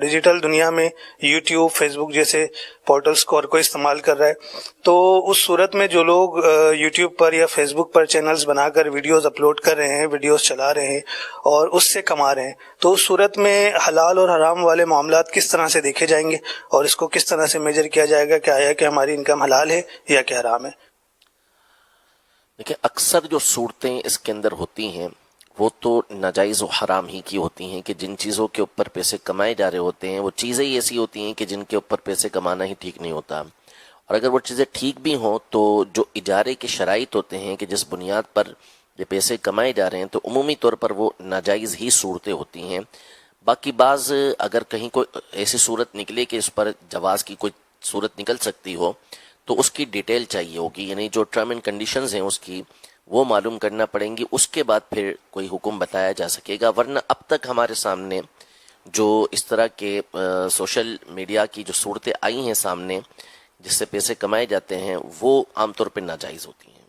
Digital دنیا میں YouTube, face بک جیسے پورٹلز کو استعمال کر رہا ہے، تو اس صورت میں جو لوگ یوٹیوب پر یا فیس بک پر چینلز بنا کر ویڈیوز اپلوڈ کر رہے ہیں، ویڈیوز چلا رہے ہیں اور اس سے کما رہے ہیں، تو اس صورت میں حلال اور حرام والے معاملات کس طرح سے دیکھے جائیں گے اور اس کو کس طرح سے میجر کیا جائے گا کہ آیا کہ ہماری انکم حلال ہے یا کہ حرام ہے؟ دیکھیں، اکثر جو صورتیں اس کے اندر ہوتی ہیں وہ تو ناجائز و حرام ہی کی ہوتی ہیں کہ جن چیزوں کے اوپر پیسے کمائے جا رہے ہوتے ہیں وہ چیزیں ہی ایسی ہوتی ہیں کہ جن کے اوپر پیسے کمانا ہی ٹھیک نہیں ہوتا، اور اگر وہ چیزیں ٹھیک بھی ہوں تو جو اجارے کے شرائط ہوتے ہیں کہ جس بنیاد پر یہ پیسے کمائے جا رہے ہیں تو عمومی طور پر وہ ناجائز ہی صورتیں ہوتی ہیں۔ باقی بعض اگر کہیں کوئی ایسی صورت نکلے کہ اس پر جواز کی کوئی صورت نکل سکتی ہو تو اس کی ڈیٹیل چاہیے ہوگی، یعنی جو ٹرم اینڈ کنڈیشنز ہیں اس کی وہ معلوم کرنا پڑیں گی، اس کے بعد پھر کوئی حکم بتایا جا سکے گا، ورنہ اب تک ہمارے سامنے جو اس طرح کے سوشل میڈیا کی جو صورتیں آئی ہیں سامنے جس سے پیسے کمائے جاتے ہیں وہ عام طور پہ ناجائز ہوتی ہیں۔